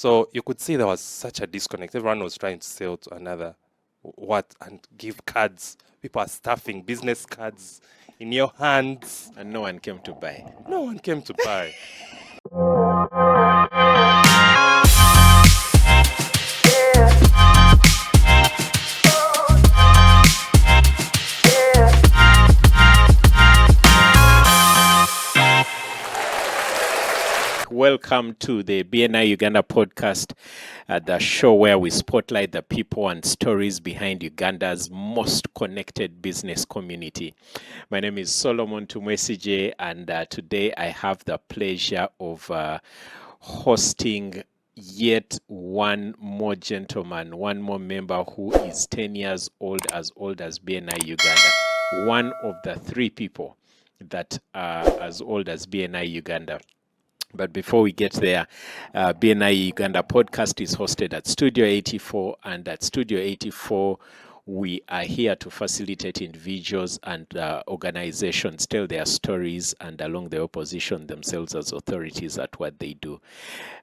So you could see there was such a disconnect. Everyone was trying to sell to another and give cards. People are stuffing business cards in your hands. And no one came to buy. No one came to buy. Welcome to the BNI Uganda podcast, the show where we spotlight the people and stories behind Uganda's most connected business community. My name is Solomon Tumwesigye, and today I have the pleasure of hosting yet one more gentleman, one more member who is 10 years old as BNI Uganda. One of the three people that are as old as BNI Uganda. But before we get there, BNI Uganda podcast is hosted at Studio 84, and at Studio 84, we are here to facilitate individuals and organizations tell their stories and along the way position themselves as authorities at what they do.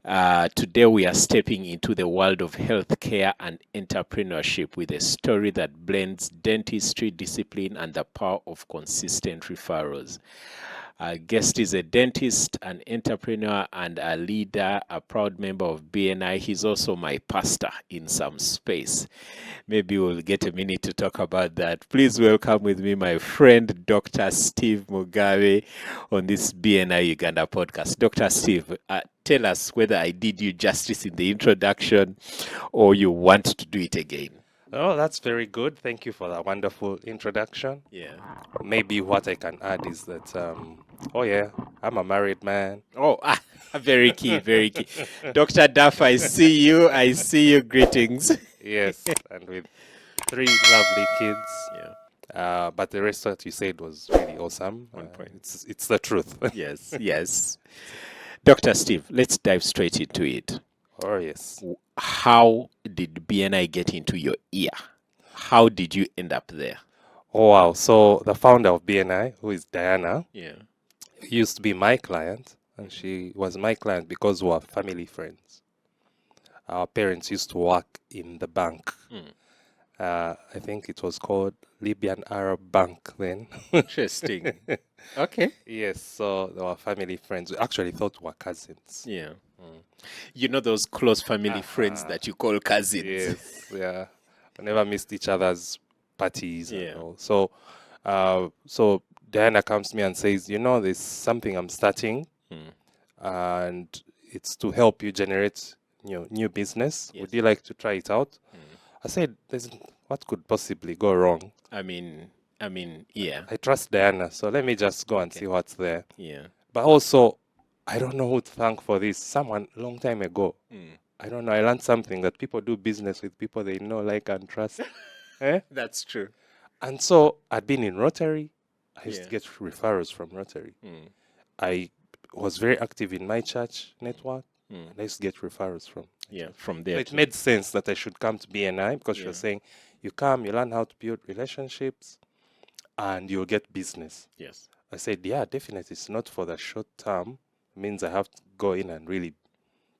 Today, we are stepping into the world of healthcare and entrepreneurship with a story that blends dentistry discipline and the power of consistent referrals. Our guest is a dentist, an entrepreneur, and a leader, a proud member of BNI. He's also my pastor in some space. Maybe we'll get a minute to talk about that. Please welcome with me my friend, Dr. Steve Mugabe, on this BNI Uganda podcast. Dr. Steve, tell us whether I did you justice in the introduction or you want to do it again. Oh, that's very good. Thank you for that wonderful introduction. Yeah. Maybe what I can add is that, I'm a married man. Oh, very key, very key. Dr. Duff, I see you. Greetings. Yes, and with 3 lovely kids. Yeah. But the rest that you said was really awesome. On point. It's the truth. Yes, yes. Dr. Steve, let's dive straight into it. Oh, yes. How did BNI get into your ear? How did you end up there? Oh, wow. So the founder of BNI, who is Diana, Yeah. used to be my client, and she was my client because we were family friends. Our parents used to work in the bank. I think it was called Libyan Arab Bank then. Interesting. Okay. Yes, so they were family friends. We actually thought we were cousins. Yeah. You know those close family friends that you call cousins? Yes, yeah. We never missed each other's parties. Yeah. And all. So Diana comes to me and says, there's something I'm starting, and it's to help you generate new business. Yes. Would you like to try it out? I said, what could possibly go wrong? I mean, yeah. I trust Diana, so let me just go and see what's there. Yeah. But also, I don't know who to thank for this. Someone a long time ago. I don't know. I learned something that people do business with people they know, like, and trust. That's true. And so I'd been in Rotary. I used to Yeah. get referrals from Rotary. I was very active in my church network. And I used to get referrals from. Yeah, from So there. it made sense that I should come to BNI because she Yeah. was saying, you come, you learn how to build relationships, and you'll get business. Yes. I said, yeah, definitely. It's not for the short term. It means I have to go in and really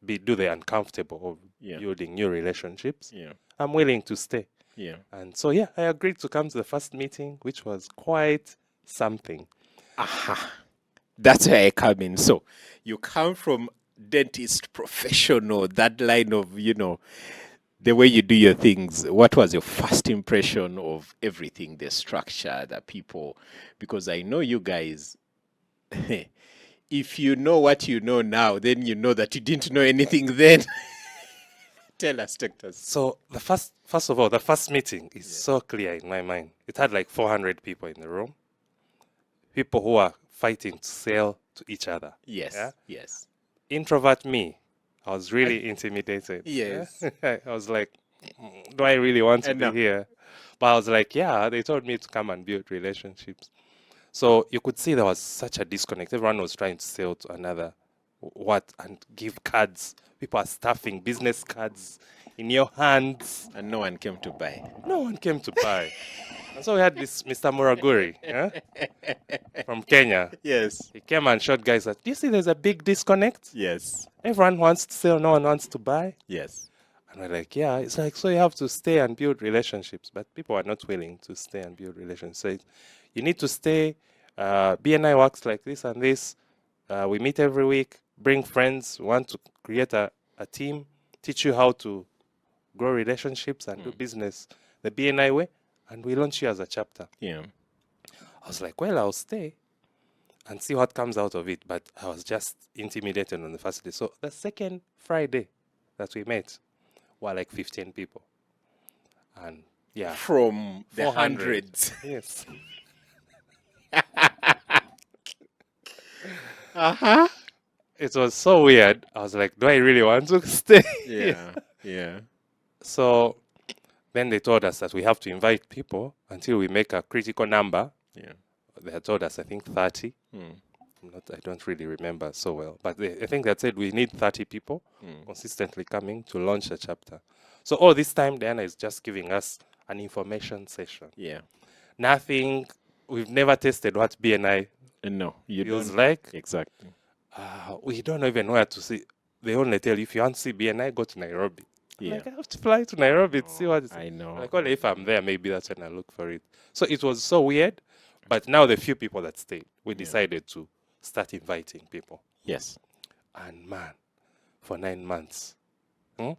do the uncomfortable of building new relationships. Yeah. I'm willing to stay. Yeah. And so, yeah, I agreed to come to the first meeting, which was quite something. Aha. That's where I come in. So you come from dentist professional, that line of, the way you do your things. What was your first impression of everything, the structure, the people? Because I know you guys, if you know what you know now, then you know that you didn't know anything then. Tell us, doctors. So first of all, the first meeting is so clear in my mind. It had like 400 people in the room. People who are fighting to sell to each other. Yes. Yeah? Yes. Introvert me, I was really intimidated. Yes. I was like, do I really want to No. be here? But I was like, yeah, they told me to come and build relationships. So you could see there was such a disconnect. Everyone was trying to sell to another and give cards. People are stuffing business cards in your hands. And no one came to buy. No one came to buy. And so we had this Mr. Muraguri from Kenya. Yes. He came and showed guys that, do you see there's a big disconnect? Yes. Everyone wants to sell, no one wants to buy. Yes. And we're like, yeah, it's like, so you have to stay and build relationships. But people are not willing to stay and build relationships. So you need to stay. BNI works like this and this. We meet every week, bring friends, want to create a team, teach you how to grow relationships and do business the BNI way. And we launch you as a chapter. Yeah. I was like, well, I'll stay and see what comes out of it. But I was just intimidated on the first day. So the second Friday that we met, were like 15 people. And yeah. From the 400. hundreds. Yes. Uh-huh. It was so weird. I was like, do I really want to stay? Yeah. Yeah. So then they told us that we have to invite people until we make a critical number. Yeah. They had told us, I think, 30. I don't really remember so well. But I think they said we need 30 people consistently coming to launch a chapter. So all this time, Diana is just giving us an information session. Yeah. Nothing. We've never tested what BNI No, you feels don't. like. Exactly. We don't know even where to see. They only tell you, if you want to see BNI, go to Nairobi. Yeah. Like, I have to fly to Nairobi to see what it's. I know. Like, only if I'm there, maybe that's when I look for it. So it was so weird. But now the few people that stayed, we decided to start inviting people. Yes. And man, for 9 months, Like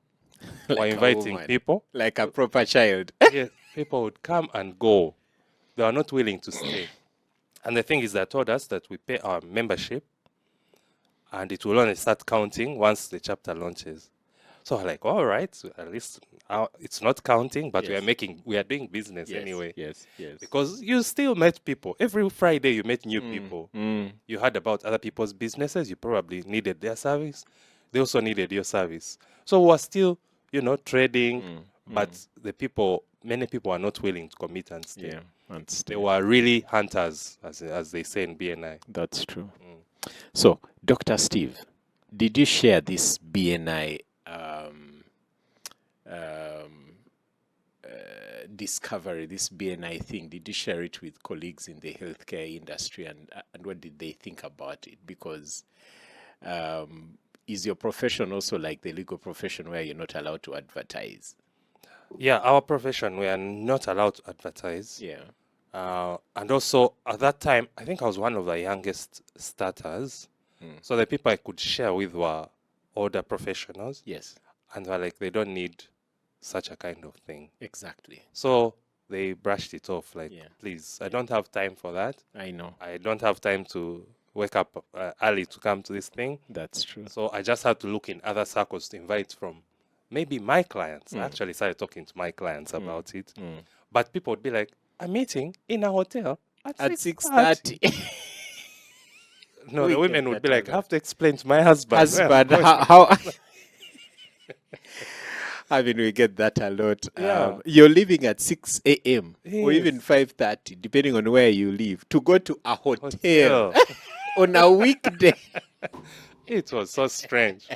we're a inviting woman. people. Like a proper child. Yes, people would come and go. They are not willing to stay. And the thing is, they told us that we pay our membership and it will only start counting once the chapter launches. So I'm like, all right, so at least it's not counting, but Yes. we are doing business Yes. anyway. Yes. Yes. Because you still met people. Every Friday you met new people. You heard about other people's businesses. You probably needed their service. They also needed your service. So we're still, trading, but many people are not willing to commit and stay. Yeah. And They stay. were really hunters, as they say in BNI. That's true. So, Dr. Steve, did you share this BNI discovery, this BNI thing? Did you share it with colleagues in the healthcare industry, and what did they think about it? Because is your profession also like the legal profession where you're not allowed to advertise? Yeah, our profession, we are not allowed to advertise. Yeah. And also, at that time, I think I was one of the youngest starters. So the people I could share with were older professionals. Yes. And they're like, they don't need such a kind of thing. Exactly. So they brushed it off, like, Yeah. please, I don't have time for that. I know. I don't have time to wake up early to come to this thing. That's true. So I just had to look in other circles to invite from maybe my clients. I actually started talking to my clients about it. But people would be like, a meeting in a hotel at 6:30. 6:30. No, We the women get would that be like, a I have to explain to my husband. where I'm Husband, going." how I mean, we get that a lot. Yeah. You're leaving at 6 a.m. or Yes. even 5:30, depending on where you live, to go to a hotel Hotel. on a weekday. It was so strange.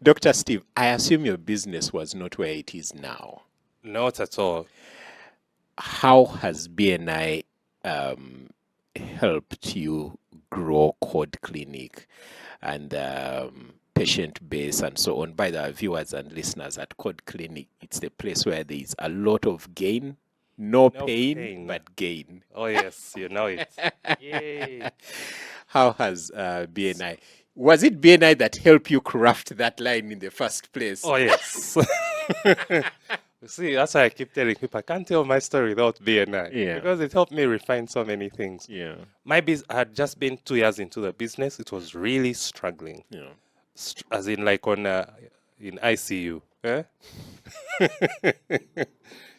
Dr. Steve, I assume your business was not where it is now. Not at all. How has BNI helped you grow Code Clinic and patient base and so on? By the viewers and listeners, at Code Clinic, it's the place where there is a lot of gain, no pain, but gain. Oh, yes, you know it. Yay. How has BNI? Was it BNI that helped you craft that line in the first place? Oh, yes. You see, that's why I keep telling people, I can't tell my story without BNI. Yeah. Because it helped me refine so many things. Yeah. I had just been 2 years into the business. It was really struggling. Yeah. As in like in ICU. Eh?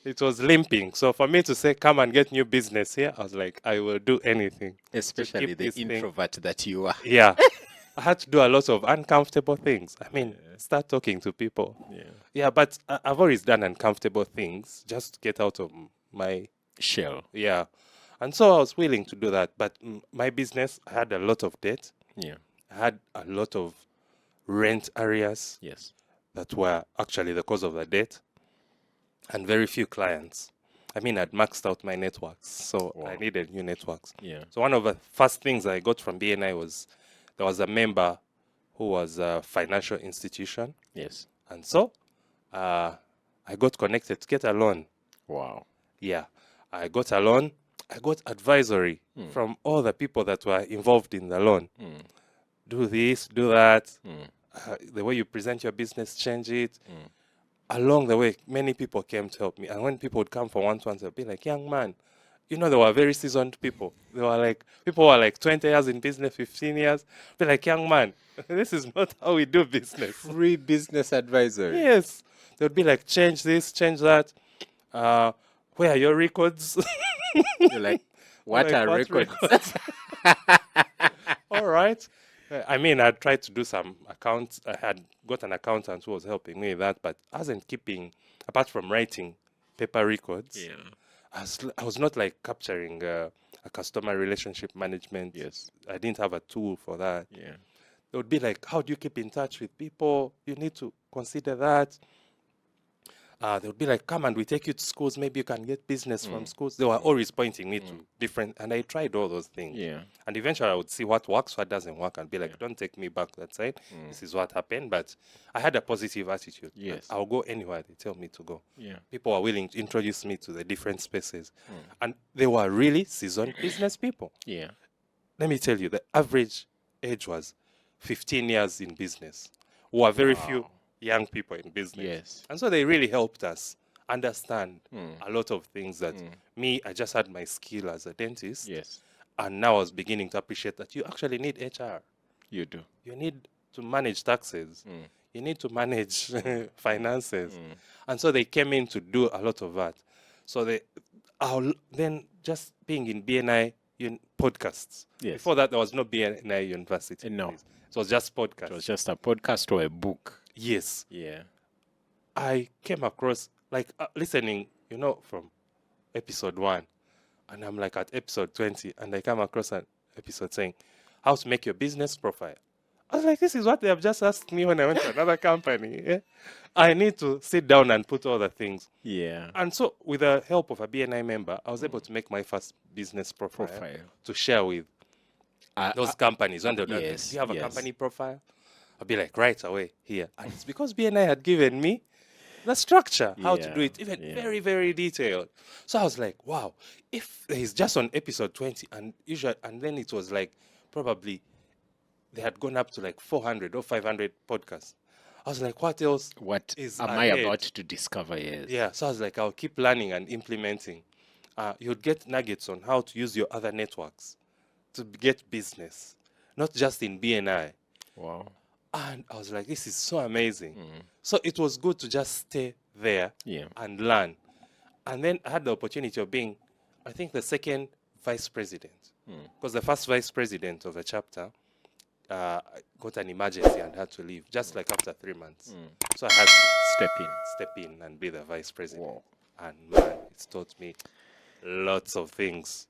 It was limping. So for me to say, come and get new business here, I was like, I will do anything. Especially keep the this thing. introvert that you are. Yeah. I had to do a lot of uncomfortable things. I mean, start talking to people. Yeah. Yeah, but I've always done uncomfortable things just to get out of my Shell. yeah. And so I was willing to do that. But my business, I had a lot of debt. Yeah. I had a lot of rent areas Yes. that were actually the cause of the debt, and very few clients. I mean, I'd maxed out my networks, so I Wow. needed new networks. Yeah. So one of the first things I got from BNI was there was a member who was a financial institution, Yes. and so I got connected to get a loan. Wow. Yeah, I got a loan. I got advisory from all the people that were involved in the loan. Do this, do that. The way you present your business, change it. Along the way, many people came to help me. And when people would come for one-to-ones, they'd be like, young man, you know, they were very seasoned people. They were like, people were like 20 years in business, 15 years. Be like, young man, this is not how we do business. Free business advisory. Yes. They would be like, change this, change that. Where are your records? You're like, what Like, are what records? All right. I mean, I tried to do some accounts. I had got an accountant who was helping me with that, but I wasn't keeping, apart from writing paper records, Yeah. I was not like capturing a customer relationship management. Yes. I didn't have a tool for that. Yeah. It would be like, how do you keep in touch with people? You need to consider that. They would be like, come and we take you to schools. Maybe you can get business from schools. They were always pointing me to different, and I tried all those things. Yeah. And eventually I would see what works, what doesn't work, and be like, don't take me back that side. This is what happened. But I had a positive attitude. Yes. I'll go anywhere they tell me to go. Yeah. People are willing to introduce me to the different spaces. And they were really seasoned business people. Yeah. Let me tell you, the average age was 15 years in business. Who were very few young people in business. Yes. And so they really helped us understand a lot of things that me, I just had my skill as a dentist. Yes. And now I was beginning to appreciate that you actually need HR. You do. You need to manage taxes. You need to manage finances. And so they came in to do a lot of that. So then just being in BNI podcasts. Yes. Before that, there was no BNI University. No. It was just podcasts. It was just a podcast or a book. Yes. Yeah. I came across, like, listening, from episode 1. And I'm like at episode 20. And I come across an episode saying, how to make your business profile. I was like, this is what they have just asked me when I went to another company. Yeah? I need to sit down and put all the things. Yeah. And so, with the help of a BNI member, I was able to make my first business profile. To share with those companies. When they're done, yes, do you have a yes. company profile? I'll be like, right away, here. And it's because BNI had given me the structure, how to do it, even very, very detailed. So I was like, wow, if it's just on episode 20, and then it was like, probably, they had gone up to like 400 or 500 podcasts. I was like, what else? What is am ahead? I about to discover? Yes. Yeah, so I was like, I'll keep learning and implementing. You'd get nuggets on how to use your other networks to get business, not just in BNI. Wow. And I was like, this is so amazing. So it was good to just stay there and learn. And then I had the opportunity of being, I think, the second vice president. Because the first vice president of a chapter got an emergency and had to leave, just like after 3 months. So I had to step in and be the vice president. Wow. And man, it's taught me lots of things.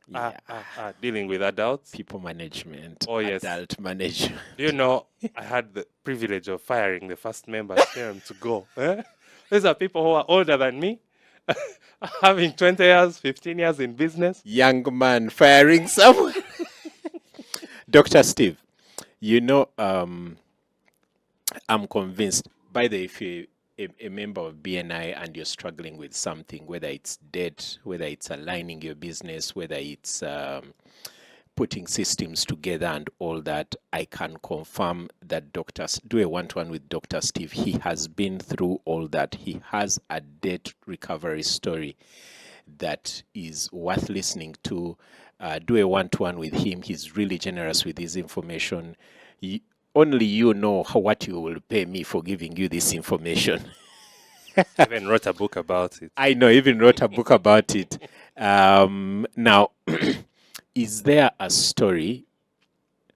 Dealing with adults. People management. Oh, yes. Adult management. You know, I had the privilege of firing the first member to go. These are people who are older than me, having 20 years, 15 years in business. Young man firing someone. Dr. Steve, I'm convinced, by the way, if you're a member of BNI and you're struggling with something, whether it's debt, whether it's aligning your business, whether it's putting systems together and all that, I can confirm that do a one-to-one with Dr. Steve. He has been through all that. He has a debt recovery story that is worth listening to. Do a one-to-one with him. He's really generous with his information. Only you know what you will pay me for giving you this information. Even wrote a book about it. I know, even wrote a book about it. Now, is there a story?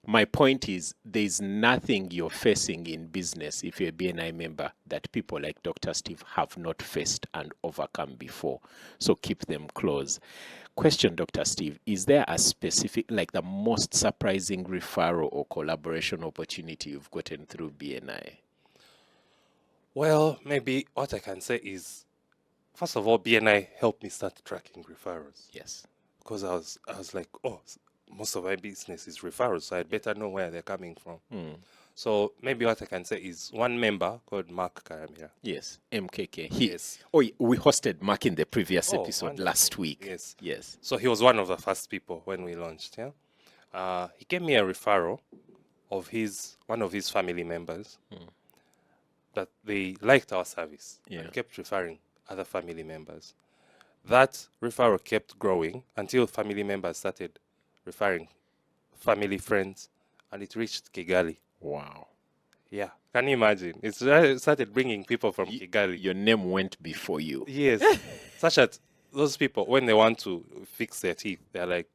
My point is, there's nothing you're facing in business, if you're a BNI member, that people like Dr. Steve have not faced and overcome before. So keep them close. Question, Dr. Steve, is there a specific, like the most surprising referral or collaboration opportunity you've gotten through BNI? Well, maybe what I can say is first of all, BNI helped me start tracking referrals. Yes. Because I was like, oh, most of my business is referrals, so I'd better know where they're coming from. So maybe what I can say is one member called Mark Karamira. Yes, MKK. Yes. Oh, we hosted Mark in the previous episode wonderful. last week. Yes. Yes. So he was one of the first people when we launched. Yeah. He gave me a referral of one of his family members that they liked our service and kept referring other family members. That referral kept growing until family members started referring family friends, and it reached Kigali. Wow. Yeah, can you imagine? It started bringing people from Kigali. Your name went before you. Yes, such that those people, when they want to fix their teeth, they're like,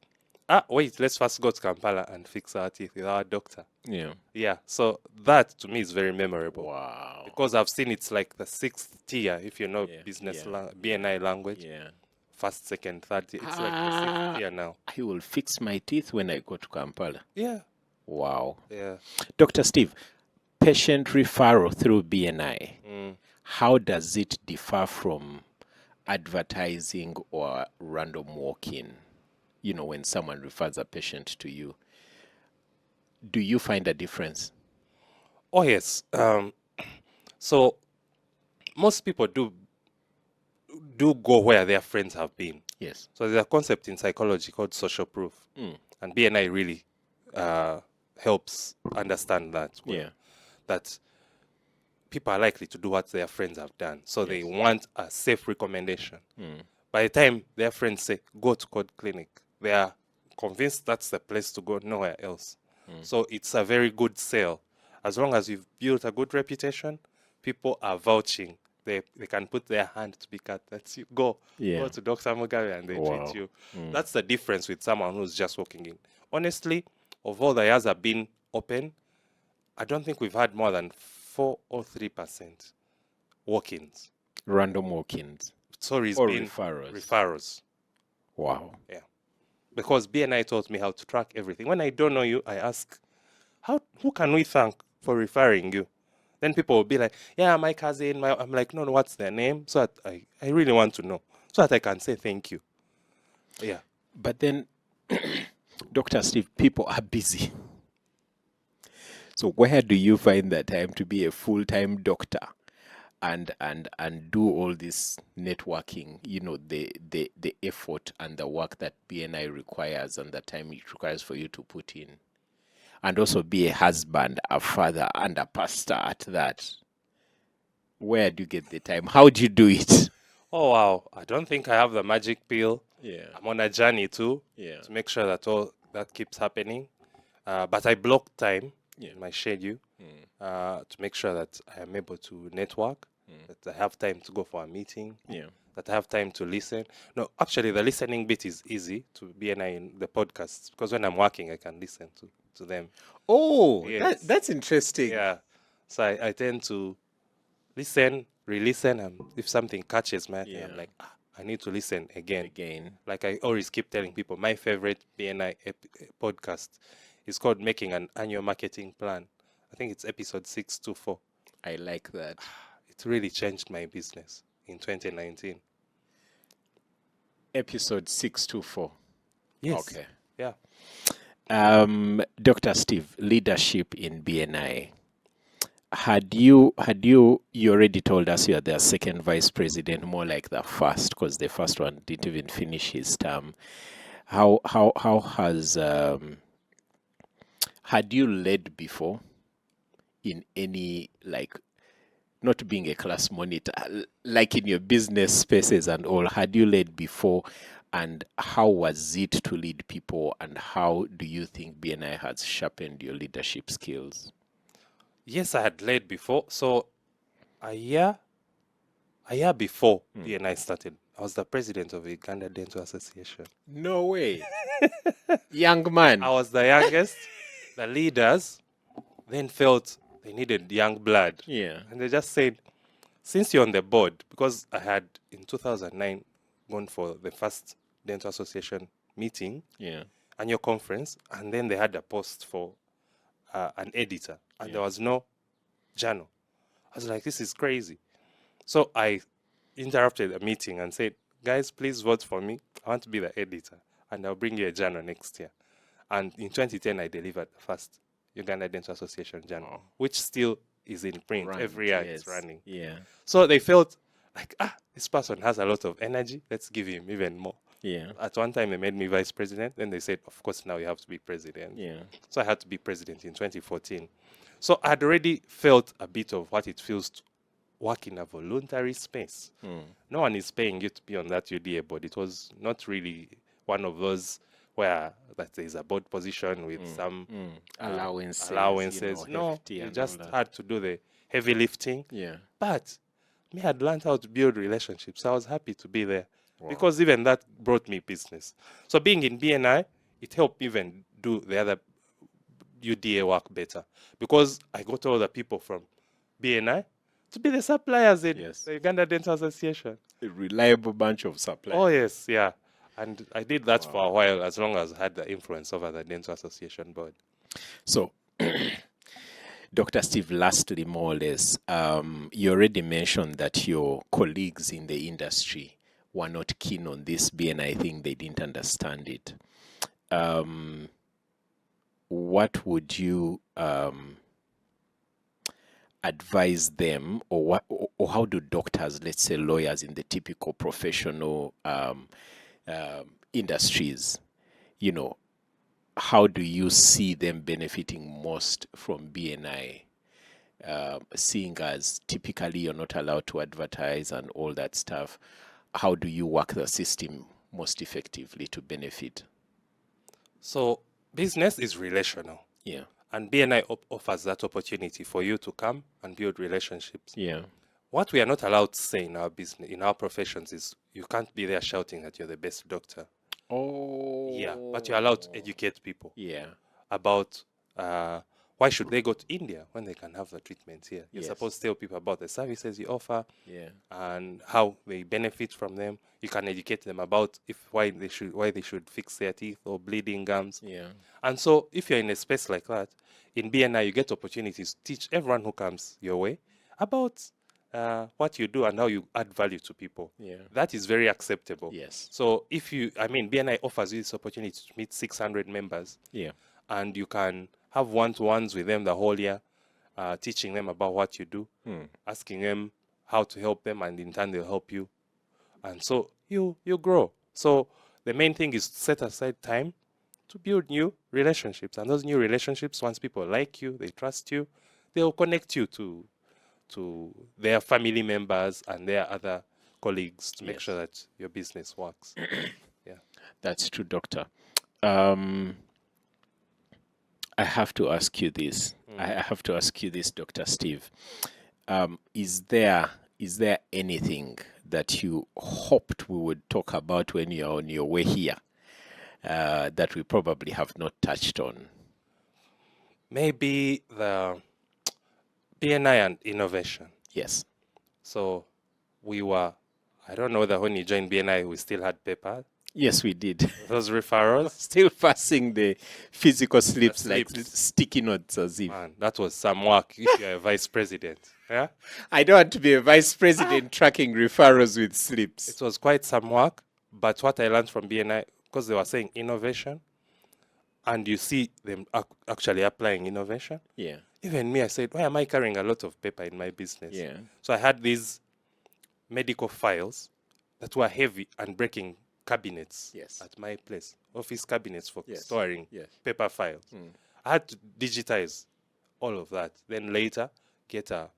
wait, let's first go to Kampala and fix our teeth with our doctor. Yeah. Yeah, so that to me is very memorable. Wow. Because I've seen it's like the 6th tier, if you know business BNI language. Yeah. First, second, third tier. It's like the 6th tier now. I will fix my teeth when I go to Kampala. Yeah. Wow. Yeah. Dr. Steve, patient referral through BNI, how does it differ from advertising or random walk-in? You know, when someone refers a patient to you, do you find a difference? Oh, yes. So most people do go where their friends have been. Yes. So there's a concept in psychology called social proof. And BNI really helps understand that. That people are likely to do what their friends have done. So they want a safe recommendation. By the time their friends say, go to Code Clinic, they are convinced that's the place to go, nowhere else. So it's a very good sale. As long as you've built a good reputation, people are vouching. They can put their hand to be cut. That's you. Go to Dr. Mugabe and they treat you. That's the difference with someone who's just walking in. Honestly, of all the years I've been open, I don't think we've had more than 4 or 3% walk-ins. Random walk-ins. Sorry, it's or been referrals. Wow. Yeah. Because BNI taught me how to track everything. When I don't know you, I ask, who can we thank for referring you? Then people will be like, yeah, my cousin. I'm like, no, what's their name? So that I really want to know, so that I can say thank you. Yeah. But then, Dr. Steve, people are busy. So where do you find the time to be a full-time doctor and do all this networking, you know, the effort and the work that BNI requires and the time it requires for you to put in? And also be a husband, a father, and a pastor at that. Where do you get the time? How do you do it? Oh, wow. I don't think I have the magic pill. Yeah. I'm on a journey too, to make sure that all that keeps happening. But I block time in my schedule to make sure that I am able to network, that I have time to go for a meeting, that I have time to listen. No, actually, the listening bit is easy to BNI in the podcasts, because when I'm working, I can listen to them. Oh, Yes. that's interesting. Yeah. So I tend to listen, re-listen, and if something catches my eye, I'm like, I need to listen again. Like I always keep telling people, my favorite BNI podcast is called Making an Annual Marketing Plan. I think it's episode 624. I like that. It really changed my business in 2019. Episode 624. Yes. Okay. Yeah. Dr. Steve, leadership in BNI. You already told us you are the second vice president, more like the first, because the first one didn't even finish his term. How has had you led before in any, like, not being a class monitor, like in your business spaces and all? Had you led before, and how was it to lead people, and how do you think BNI has sharpened your leadership skills? Yes, I had led before. So a year before BNI started, I was the president of the Uganda Dental Association. No way. Young man. I was the youngest. The leaders then felt they needed young blood. Yeah. And they just said, since you're on the board, because I had in 2009 gone for the first Dental Association meeting, annual conference, and then they had a post for an editor, and there was no journal. I was like, this is crazy. So I interrupted a meeting and said, guys, please vote for me. I want to be the editor, and I'll bring you a journal next year. And in 2010, I delivered the first Uganda Dental Association journal, which still is in print. Every year it's running. Yeah. So they felt like, this person has a lot of energy. Let's give him even more. Yeah. At one time, they made me vice president. Then they said, of course, now you have to be president. Yeah. So I had to be president in 2014. So I'd already felt a bit of what it feels to work in a voluntary space. No one is paying you to be on that UDA board. It was not really one of those where that there's a board position with some allowances. No, you just had to do the heavy lifting. Yeah. But me had learned how to build relationships. So I was happy to be there because even that brought me business. So being in BNI, it helped even do the other UDA work better because I got all the people from BNI to be the suppliers in the Uganda Dental Association. A reliable bunch of suppliers. Oh, yes, yeah. And I did that for a while as long as I had the influence over the Dental Association board. So, Dr. Steve, lastly, more or less, you already mentioned that your colleagues in the industry were not keen on this BNI thing. They didn't understand it. What would you advise them, or how do doctors, let's say lawyers in the typical professional industries, how do you see them benefiting most from BNI? Seeing as typically you're not allowed to advertise and all that stuff, how do you work the system most effectively to benefit? So business is relational. Yeah. And BNI offers that opportunity for you to come and build relationships. Yeah. What we are not allowed to say in our business, in our professions, is you can't be there shouting that you're the best doctor. Oh. Yeah, but you're allowed to educate people. Yeah. About why should they go to India when they can have the treatment here. You're supposed to tell people about the services you offer and how they benefit from them. You can educate them about why they should fix their teeth or bleeding gums. Yeah. And so if you're in a space like that, in BNI, you get opportunities to teach everyone who comes your way about what you do and how you add value to people. Yeah. That is very acceptable. Yes. So BNI offers you this opportunity to meet 600 members. Yeah. And you can have one-to-ones with them the whole year, teaching them about what you do, asking them how to help them, and in turn they'll help you. And so you grow. So the main thing is to set aside time to build new relationships. And those new relationships, once people like you, they trust you, they'll connect you to their family members and their other colleagues to make sure that your business works. Yeah. That's true, Doctor. I have to ask you this. I have to ask you this, Dr. Steve. Is there anything that you hoped we would talk about when you're on your way here that we probably have not touched on? Maybe the BNI and innovation. Yes. So I don't know whether when you joined BNI, we still had paper. Yes, we did. Those referrals. Still passing the physical slips like sticky notes as if. Man, that was some work if you're a vice president. Yeah? I don't want to be a vice president tracking referrals with slips. It was quite some work, but what I learned from BNI, because they were saying innovation, and you see them actually applying innovation. Yeah. Even me, I said, why am I carrying a lot of paper in my business? Yeah. So I had these medical files that were heavy and breaking cabinets at my place, office cabinets for storing paper files. I had to digitize all of that. Then later, get a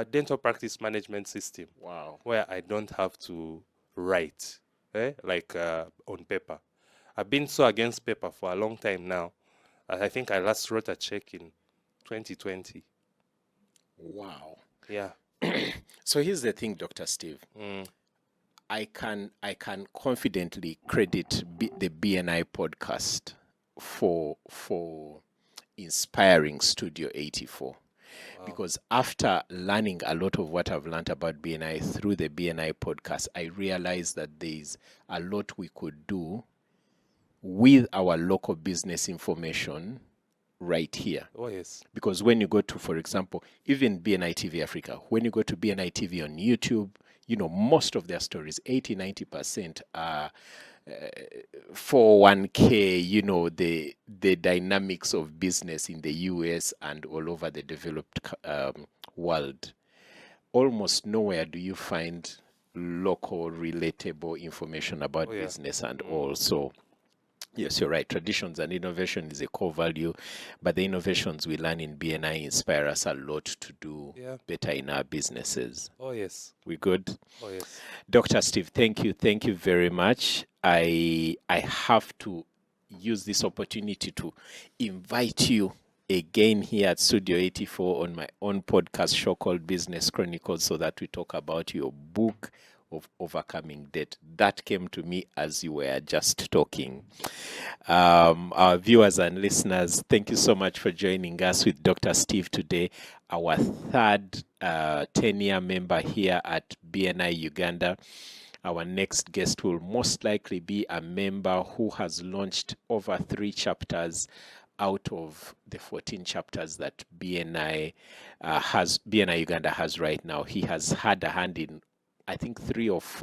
dental practice management system. Wow. Where I don't have to write, on paper. I've been so against paper for a long time now. I think I last wrote a check in 2020. Wow. Yeah. So here's the thing, Dr. Steve. I can confidently credit the BNI podcast for inspiring Studio 84. Wow. Because after learning a lot of what I've learned about BNI through the BNI podcast, I realized that there's a lot we could do with our local business information right here. Oh, yes. Because when you go to, for example, even BNI TV Africa, when you go to BNI TV on YouTube, most of their stories, 80-90%, are 401k, the dynamics of business in the US and all over the developed world. Almost nowhere do you find local relatable information about business and all. So yes, you're right. Traditions and innovation is a core value, but the innovations we learn in BNI inspire us a lot to do better in our businesses. Oh, yes. We good? Oh, yes. Dr. Steve, thank you. Thank you very much. I have to use this opportunity to invite you again here at Studio 84 on my own podcast show called Business Chronicles, so that we talk about your book of overcoming debt. That came to me as you were just talking. Our viewers and listeners, thank you so much for joining us with Dr. Steve today, our third 10-year member here at BNI Uganda. Our next guest will most likely be a member who has launched over 3 chapters out of the 14 chapters that BNI Uganda has right now. He has had a hand in, I think,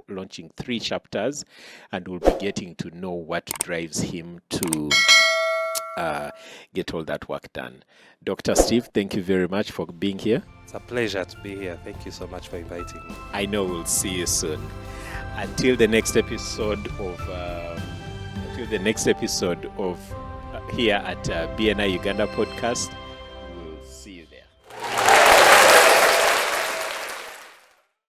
launching 3 chapters, and we'll be getting to know what drives him to get all that work done. Dr. Steve, thank you very much for being here. It's a pleasure to be here. Thank you so much for inviting me. I know we'll see you soon. Until the next episode of here at BNI Uganda podcast.